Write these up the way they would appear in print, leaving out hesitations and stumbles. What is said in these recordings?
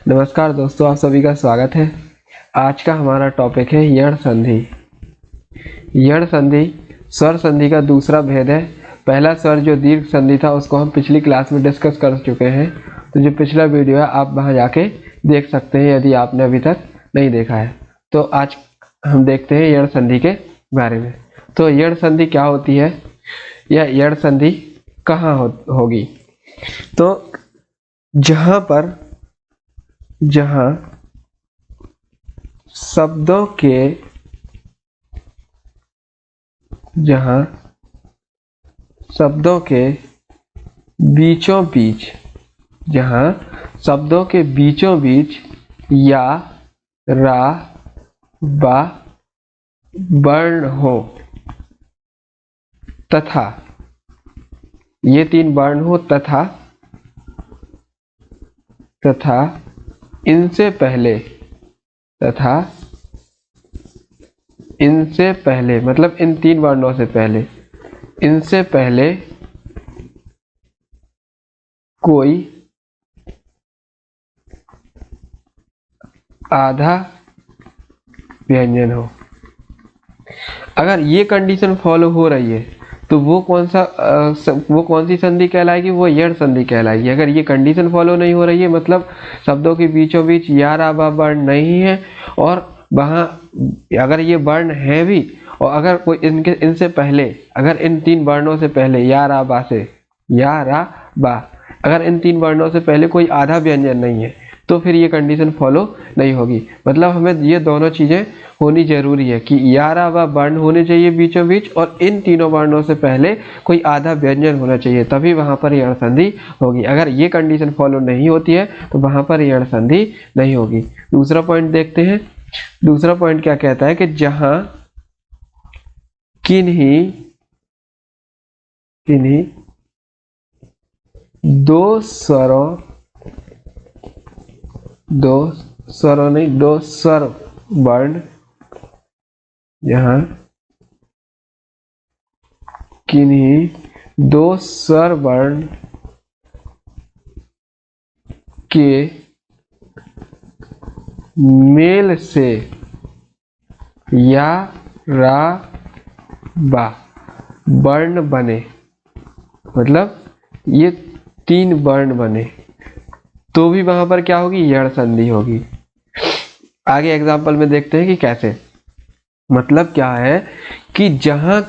नमस्कार दोस्तों, आप सभी का स्वागत है। आज का हमारा टॉपिक है यण संधि। यण संधि स्वर संधि का दूसरा भेद है। पहला स्वर जो दीर्घ संधि था उसको हम पिछली क्लास में डिस्कस कर चुके हैं, तो जो पिछला वीडियो है आप वहां जाके देख सकते हैं यदि आपने अभी तक नहीं देखा है। तो आज हम देखते हैं यण संधि के बारे में। तो यण संधि क्या होती है या यण संधि कहाँ होगी? तो जहां शब्दों के बीचों बीच या रा बा वर्ण हो तथा ये तीन वर्ण हो तथा इनसे पहले मतलब इन तीन वर्णों से पहले इनसे पहले कोई आधा व्यंजन हो। अगर ये कंडीशन फॉलो हो रही है तो वो कौन सी संधि कहलाएगी? वो यण संधि कहलाएगी। अगर ये कंडीशन फॉलो नहीं हो रही है मतलब शब्दों के बीचों बीच या रा बा वर्ण नहीं है और वहां अगर ये वर्ण है भी और अगर कोई इनसे पहले अगर इन तीन वर्णों से पहले या रा बा अगर इन तीन वर्णों से पहले कोई आधा व्यंजन नहीं है तो फिर ये कंडीशन फॉलो नहीं होगी। मतलब हमें ये दोनों चीजें होनी जरूरी है कि या रा बा वर्ण होने चाहिए बीचों बीच और इन तीनों वर्णों से पहले कोई आधा व्यंजन होना चाहिए, तभी वहां पर यण संधि होगी। अगर ये कंडीशन फॉलो नहीं होती है तो वहां पर यण संधि नहीं होगी। दूसरा पॉइंट देखते हैं। दूसरा पॉइंट क्या कहता है कि जहां किन्हीं दो स्वर वर्ण जहां किन्हीं दो स्वर वर्ण के मेल से या रा बा वर्ण बने, मतलब ये तीन वर्ण बने तो भी वहां पर क्या होगी? यण संधि होगी। आगे एग्जांपल में देखते हैं कि कैसे। मतलब क्या है कि जहां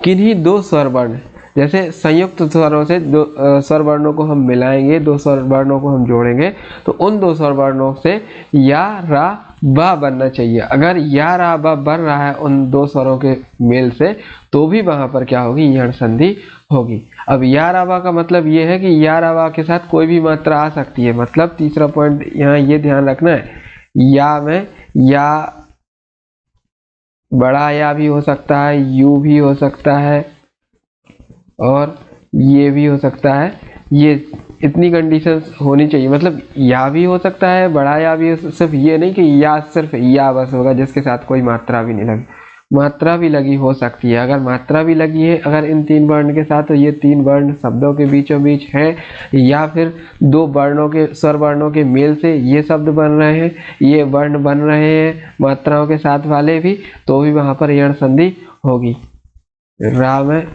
किन्हीं दो स्वर वर्ण, जैसे संयुक्त स्वरों से दो स्वर वर्णों को हम मिलाएंगे, दो स्वर वर्णों को हम जोड़ेंगे तो उन दो स्वर वर्णों से या रा बा बनना चाहिए। अगर या रा बा बन रहा है उन दो स्वरों के मेल से तो भी वहां पर क्या होगी? यण संधि होगी। अब या रा बा का मतलब ये है कि या रा बा के साथ कोई भी मात्रा आ सकती है। मतलब तीसरा पॉइंट यहाँ ये ध्यान रखना है, या में या बड़ा या भी हो सकता है, यू भी हो सकता है और ये भी हो सकता है। ये इतनी कंडीशंस होनी चाहिए। मतलब या भी हो सकता है, बड़ा या भी सिर्फ ये नहीं कि या सिर्फ या बस होगा जिसके साथ कोई मात्रा भी नहीं लगी, मात्रा भी लगी हो सकती है। अगर मात्रा भी लगी है अगर इन तीन वर्ण के साथ तो ये तीन वर्ण शब्दों के बीचों बीच है, या फिर दो वर्णों के स्वर वर्णों के मेल से ये शब्द बन रहे हैं, ये वर्ण बन रहे हैं मात्राओं के साथ वाले भी, तो भी वहां पर यण संधि होगी। रा में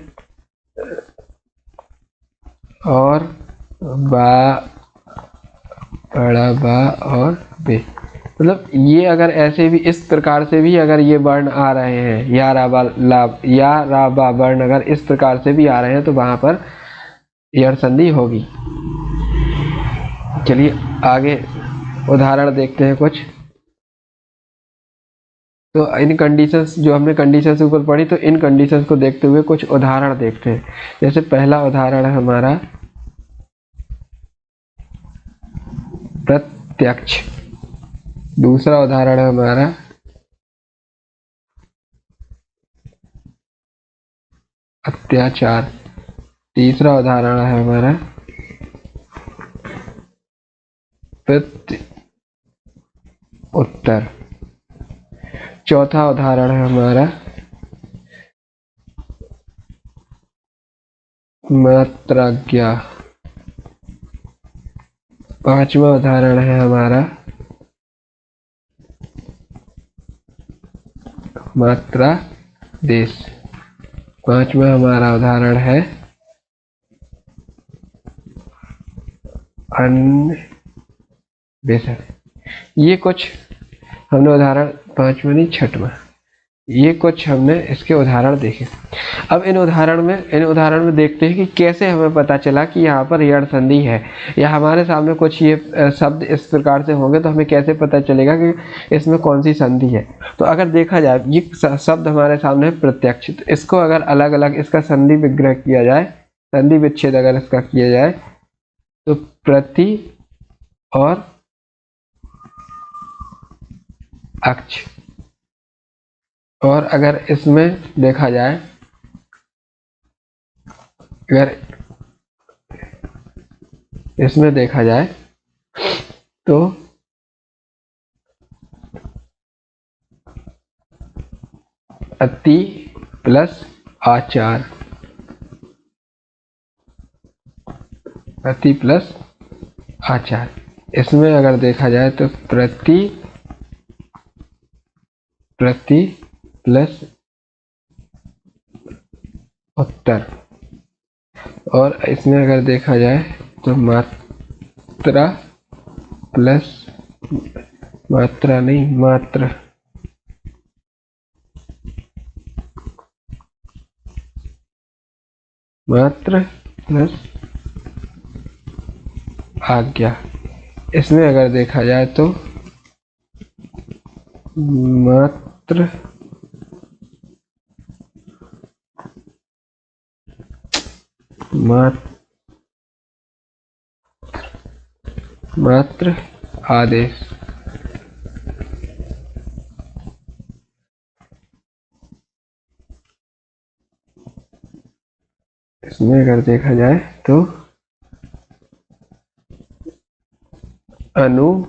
और बा, बड़ा बा और बे, मतलब ये अगर ऐसे भी इस प्रकार से भी अगर ये वर्ण आ रहे हैं, या रा बा वर्ण अगर इस प्रकार से भी आ रहे हैं तो वहां पर यण संधि होगी। चलिए आगे उदाहरण देखते हैं कुछ। तो इन कंडीशंस जो हमने कंडीशंस ऊपर पढ़ी, तो इन कंडीशंस को देखते हुए कुछ उदाहरण देखते हैं। जैसे पहला उदाहरण है हमारा प्रत्यक्ष, दूसरा उदाहरण है हमारा अत्याचार, तीसरा उदाहरण है हमारा प्रत्युत्तर, चौथा उदाहरण है हमारा मात्राज्ञा, पांचवा उदाहरण है हमारा मात्रा देश। पांचवा हमारा उदाहरण है अन्वेषण। ये कुछ हमने उदाहरण, पांचवा नहीं छठवां, ये कुछ हमने इसके उदाहरण देखे। अब इन उदाहरण में देखते हैं कि कैसे हमें पता चला कि यहाँ पर यण संधि है, या हमारे सामने कुछ ये शब्द इस प्रकार से होंगे तो हमें कैसे पता चलेगा कि इसमें कौन सी संधि है। तो अगर देखा जाए ये शब्द हमारे सामने है प्रत्यक्ष, तो इसको अगर अलग अलग इसका संधि विग्रह किया जाए, संधि विच्छेद अगर इसका किया जाए तो प्रति और अक्ष। और अगर इसमें देखा जाए, अगर इसमें देखा जाए तो अति प्लस आचार, अति प्लस आचार। इसमें अगर देखा जाए तो प्रति प्लस उत्तर। और इसमें अगर देखा जाए तो मात्रा प्लस मात्रा नहीं मात्र, मात्र प्लस आज्ञा। इसमें अगर देखा जाए तो मात्र मात्र आदेश। इसमें अगर देखा जाए तो अनुएषण,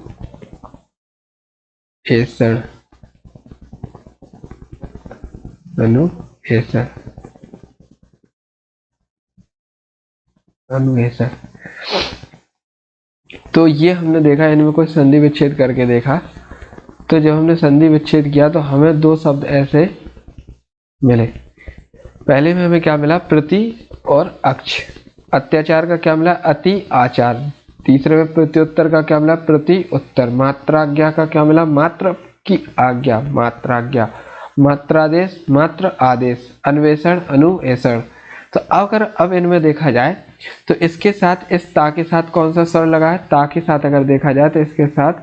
अनुएषण। तो ये हमने देखा, इनमें कोई संधि विच्छेद करके देखा। तो जब हमने संधि विच्छेद किया तो हमें दो शब्द ऐसे मिले। पहले में हमें क्या मिला, प्रति और अक्ष। अत्याचार का क्या मिला, अति आचार। तीसरे में प्रत्युत्तर का क्या मिला, प्रति उत्तर। मात्राज्ञा का क्या मिला, मात्र की आज्ञा, मात्राज्ञा। मात्रादेश, मात्र आदेश। अन्वेषण, अनुएषण। तो अगर अब इनमें देखा जाए तो इसके साथ, इस ता के साथ कौन सा स्वर लगा है, ता के साथ अगर देखा जाए तो इसके साथ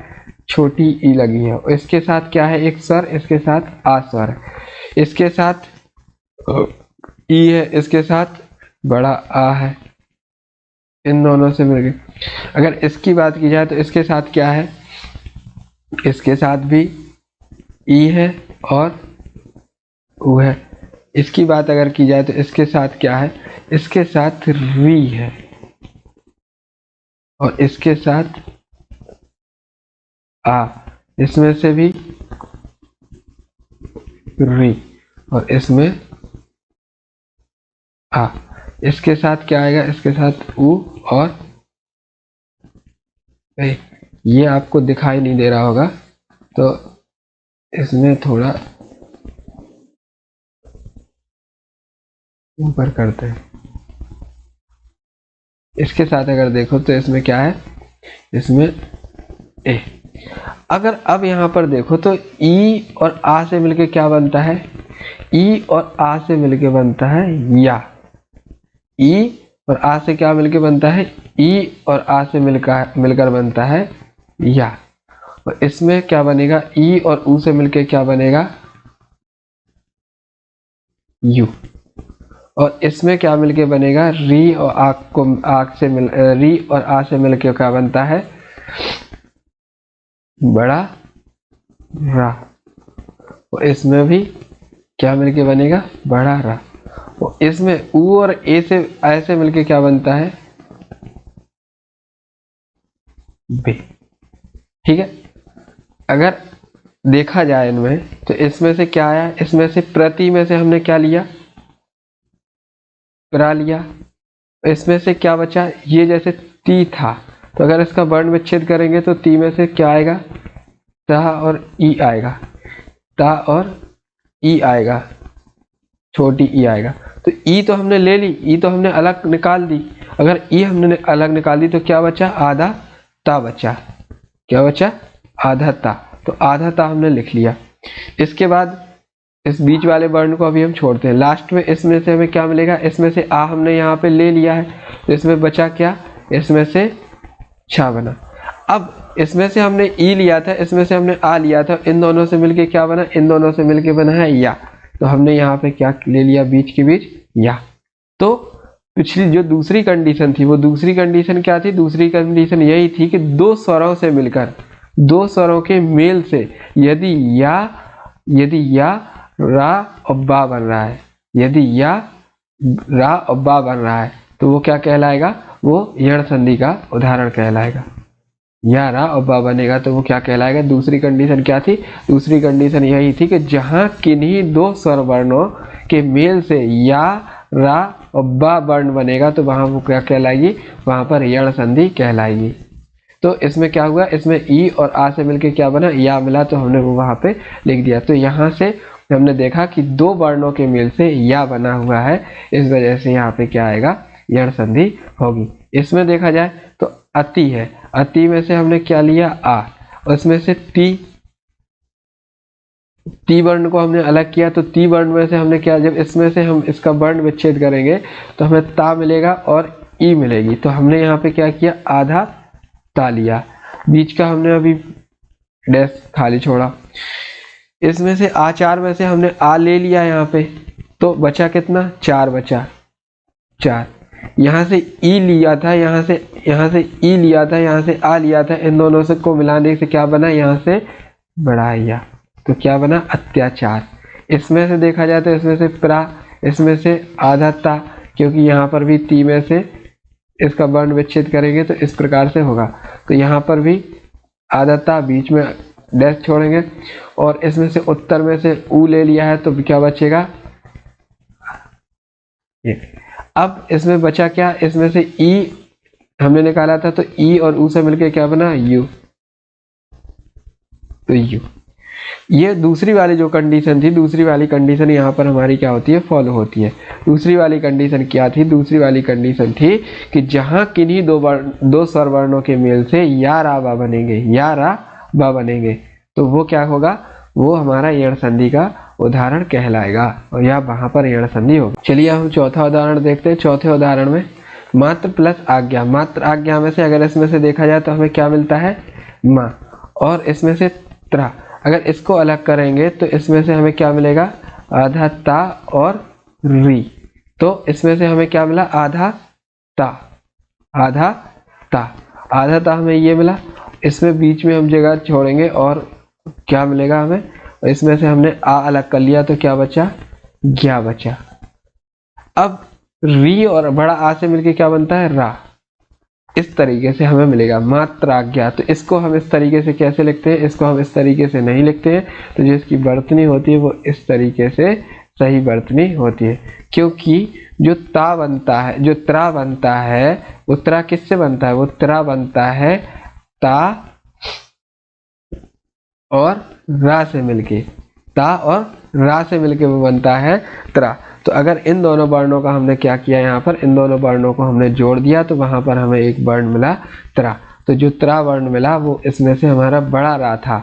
छोटी ई लगी है। इसके साथ क्या है, एक स्वर, इसके साथ आ स्वर है। इसके साथ ई है, इसके साथ बड़ा आ है। इन दोनों से मिलकर अगर इसकी बात की जाए तो इसके साथ क्या है, इसके साथ भी ई है और ऊ है। इसकी बात अगर की जाए तो इसके साथ क्या है, इसके साथ री है और इसके साथ आ। इसमें से भी री और इसमें आ। इसके साथ क्या आएगा, इसके साथ ऊ और ये आपको दिखाई नहीं दे रहा होगा तो इसमें थोड़ा ऊपर करते हैं। इसके साथ अगर देखो तो इसमें क्या है, इसमें ए। अगर अब यहां पर देखो तो ई और आ से मिलके क्या बनता है, ई और आ से मिलके बनता है या। ई और आ से क्या मिलके बनता है, ई और आ से मिलकर बनता है या। और इसमें क्या बनेगा, ई और ऊ से मिलके क्या बनेगा, यू। और इसमें क्या मिलके बनेगा, री और री और आ से मिलके क्या बनता है, बड़ा रा। और इसमें भी क्या मिलके बनेगा, बड़ा रा। और इसमें ऊ और ए से ऐसे मिलके क्या बनता है, बे। ठीक है। अगर देखा जाए इनमें तो इसमें से क्या आया, इसमें से प्रति में से हमने क्या लिया, करा लिया। इसमें से क्या बचा, ये जैसे ती था तो अगर इसका वर्ण विच्छेद करेंगे तो ती में से क्या आएगा, ता और ई आएगा, ता और ई आएगा, छोटी ई आएगा। तो ई तो हमने ले ली, ई तो हमने अलग निकाल दी। अगर ई हमने अलग निकाल दी तो क्या बचा, आधा ता बचा। क्या बचा, आधा ता। तो आधा ता हमने लिख लिया। इसके बाद इस बीच वाले वर्ण को अभी हम छोड़ते हैं। लास्ट में इसमें से हमें क्या मिलेगा, इसमें से आ हमने यहाँ पे ले लिया है, तो इसमें बचा क्या, इसमें से छा बना। अब इसमें से हमने ई लिया था, इसमें से हमने आ लिया था, इन दोनों से मिलके क्या बना, इन दोनों से मिलके बना है या। तो हमने यहाँ पे क्या ले लिया, बीच के बीच या। तो पिछली जो दूसरी कंडीशन थी, वो दूसरी कंडीशन क्या थी, दूसरी कंडीशन यही थी कि दो स्वरों से मिलकर, दो स्वरों के मेल से यदि या रा और बा बन रहा है, यदि या रा और बा बन रहा है, तो वो क्या कहलाएगा, वो यण संधि का उदाहरण कहलाएगा। या रा और बा बनेगा तो वो क्या कहलाएगा। दूसरी कंडीशन क्या थी, दूसरी कंडीशन यही थी कि जहां किन्हीं दो स्वर वर्णों के मेल से या रा और बा वर्ण बनेगा तो वहां वो क्या कहलाएगी, वहां पर यण संधि कहलाएगी। तो इसमें क्या हुआ, इसमें ई और आ से मिलके क्या बना, या मिला, तो हमने वो वहां पे लिख दिया। तो यहाँ से हमने देखा कि दो वर्णों के मेल से या बना हुआ है, इस वजह से यहाँ पे क्या आएगा, यण संधि होगी। इसमें देखा जाए तो अति है, अति में से हमने क्या लिया, आ, उसमें से ती वर्ण को हमने अलग किया। तो ती वर्ण में से हमने क्या, जब इसमें से हम इसका वर्ण विच्छेद करेंगे तो हमें ता मिलेगा और ई मिलेगी। तो हमने यहाँ पे क्या किया, आधा ता लिया, बीच का हमने अभी डैश खाली छोड़ा। इसमें से आचार में से हमने आ ले लिया यहाँ पे, तो बचा कितना, चार बचा, चार। यहाँ से ई लिया था, यहाँ से ई लिया था, यहाँ से आ लिया था, इन दोनों से को मिलाने से क्या बना, यहाँ से बढ़ाया, तो क्या बना, अत्याचार। इसमें से देखा जाए तो इसमें से प्रा, इसमें से आधा ता, क्योंकि यहाँ पर भी ती में से इसका वर्ण विच्छेद करेंगे तो इस प्रकार से होगा। तो यहाँ पर भी आधा ता, बीच में डैश छोड़ेंगे, और इसमें से उत्तर में से ऊ ले लिया है, तो क्या बचेगा, अब इसमें बचा क्या, इसमें से ई हमने निकाला था, तो ई और ऊ से मिलके क्या बना, यू, तो यू। ये दूसरी वाली जो कंडीशन थी, दूसरी वाली कंडीशन यहाँ पर हमारी क्या होती है, फॉलो होती है। दूसरी वाली कंडीशन क्या थी, दूसरी वाली कंडीशन थी कि जहां किन्हीं दो स्वर वर्णों के मेल से या रा बा बनेंगे, या रा बा बनेंगे, तो वो क्या होगा, वो हमारा यण संधि का उदाहरण कहलाएगा, और या वहां पर यण संधि होगी। चलिए हम चौथा उदाहरण देखते हैं। चौथे उदाहरण में मात्र प्लस आज्ञा, मात्र आज्ञा में से अगर इसमें से देखा जाए तो हमें क्या मिलता है, माँ, और इसमें से त्रा। अगर इसको अलग करेंगे तो इसमें से हमें क्या मिलेगा, आधा ता और री। तो इसमें से हमें क्या मिला, आधा ता, आधा ता, आधा ता हमें ये मिला। इसमें बीच में हम जगह छोड़ेंगे और क्या मिलेगा हमें, इसमें से हमने आ अलग कर लिया तो क्या बचा, ज्ञा बचा। अब री और बड़ा आ से मिलके क्या बनता है, रा। इस तरीके से हमें मिलेगा मात्राज्ञा। तो इसको हम इस तरीके से कैसे लिखते हैं, इसको हम इस तरीके से नहीं लिखते हैं। तो जो इसकी वर्तनी होती है वो इस तरीके से सही वर्तनी होती है, क्योंकि जो ता बनता है, जो त्रा बनता है, वो त्रा किससे बनता है, वो त्रा बनता है ता और रा से मिलके, ता और रा से मिलके वो बनता है त्रा। तो अगर इन दोनों वर्णों का हमने क्या किया, यहाँ पर इन दोनों वर्णों को हमने जोड़ दिया तो वहां पर हमें एक वर्ण मिला त्रा। तो जो त्रा वर्ण मिला वो इसमें से हमारा बड़ा रा था,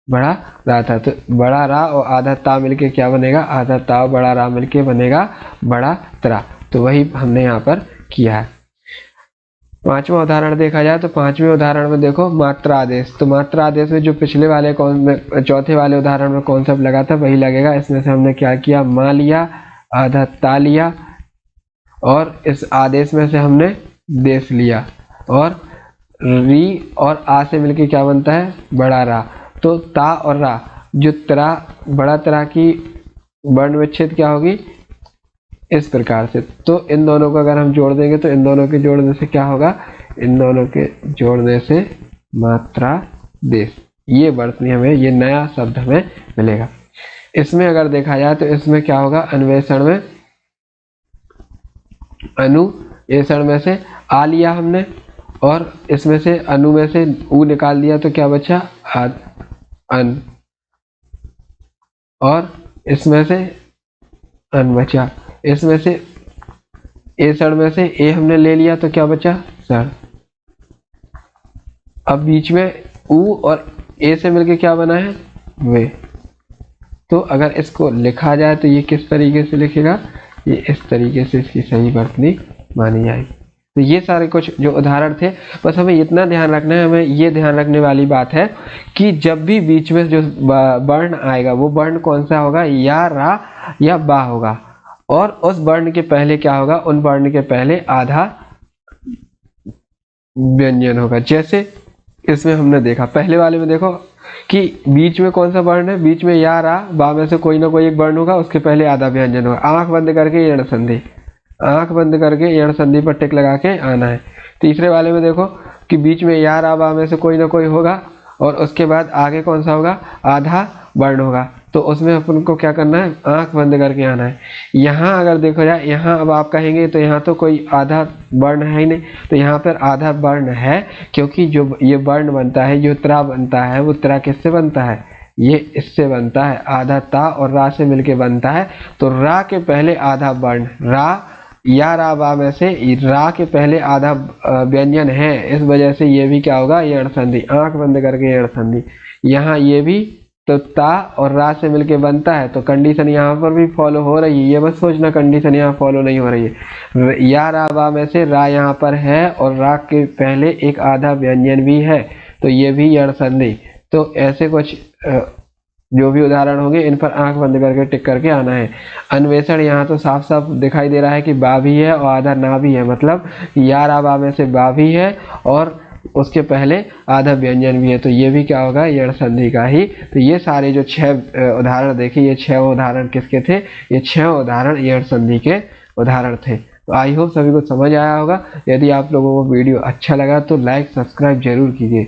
बड़ा रा था। तो बड़ा रा और आधा ता मिलके क्या बनेगा, आधा ता और बड़ा रा मिलके बनेगा बड़ा त्रा। तो वही हमने यहाँ पर किया है। पांचवा उदाहरण देखा जाए तो पांचवें उदाहरण में देखो मात्रा आदेश। तो मात्रा आदेश में जो पिछले वाले चौथे वाले उदाहरण में कॉन्सेप्ट लगा था वही लगेगा। इसमें से हमने क्या किया, माँ लिया, आधा ता लिया, और इस आदेश में से हमने देश लिया, और री और आ से मिलके क्या बनता है, बड़ा रा। तो ता और रा, जो त्रा बड़ा त्रा की वर्ण विच्छेद क्या होगी, इस प्रकार से। तो इन दोनों को अगर हम जोड़ देंगे तो इन दोनों के जोड़ने से क्या होगा, इन दोनों के जोड़ने से मात्रा देश, ये वर्तनी हमें, ये नया शब्द हमें मिलेगा। इसमें अगर देखा जाए तो इसमें क्या होगा, अन्वेषण में, अनुएषण में से आ लिया हमने, और इसमें से अनु में से ऊ निकाल दिया तो क्या बचा अन, और इसमें से अन बचा। इसमें से ए सड़ में से ए हमने ले लिया तो क्या बचा सड़। अब बीच में ऊ और ए से मिलके क्या बना है वे। तो अगर इसको लिखा जाए तो ये किस तरीके से लिखेगा, ये इस तरीके से इसकी सही वर्तनी मानी जाएगी। तो ये सारे कुछ जो उदाहरण थे, बस हमें इतना ध्यान रखना है, हमें ये ध्यान रखने वाली बात है कि जब भी बीच में जो वर्ण आएगा वो वर्ण कौन सा होगा, या रा या बा होगा, और उस वर्ण के पहले क्या होगा, उन वर्ण के पहले आधा व्यंजन होगा। जैसे इसमें हमने देखा पहले वाले में देखो कि बीच में कौन सा वर्ण है, बीच में या रा बा में से कोई ना कोई एक वर्ण होगा, उसके पहले आधा व्यंजन होगा। आंख बंद करके यण संधि, आंख बंद करके यण संधि पर टिक लगा के आना है। तीसरे वाले में देखो कि बीच में या रा बा में से कोई ना कोई होगा और उसके बाद आगे कौन सा होगा, आधा वर्ण होगा। तो उसमें अपन को क्या करना है, आंख बंद करके आना है। यहाँ अगर देखो जाए, यहाँ अब आप कहेंगे तो यहाँ तो कोई आधा वर्ण है ही नहीं, तो यहाँ पर आधा वर्ण है, क्योंकि जो ये वर्ण बनता है, जो त्रा बनता है, वो त्रा किससे बनता है, ये इससे बनता है, आधा ता और रा से मिलके बनता है। तो रा के पहले आधा वर्ण, रा या रा बा में से रा के पहले आधा व्यंजन है, इस वजह से ये भी क्या होगा, यण संधि। आंख बंद करके यण संधि। यहाँ ये भी तो ता और रा से मिलके बनता है, तो कंडीशन यहाँ पर भी फॉलो हो रही है। ये मत सोचना कंडीशन यहाँ फॉलो नहीं हो रही है। या रा बा में से रा यहाँ पर है और रा के पहले एक आधा व्यंजन भी है, तो ये भी यण संधि। तो ऐसे कुछ जो भी उदाहरण होंगे इन पर आंख बंद करके टिक करके आना है। अन्वेषण यहाँ तो साफ साफ दिखाई दे रहा है कि बा भी है और आधा ना भी है, मतलब या रा बा में से बा भी है और उसके पहले आधा व्यंजन भी है, तो ये भी क्या होगा, यण संधि का ही। तो ये सारे जो 6 उदाहरण देखे, ये 6 उदाहरण किसके थे, ये 6 उदाहरण यण संधि के उदाहरण थे। तो आई होप सभी को समझ आया होगा। यदि आप लोगों को वीडियो अच्छा लगा तो लाइक सब्सक्राइब जरूर कीजिए।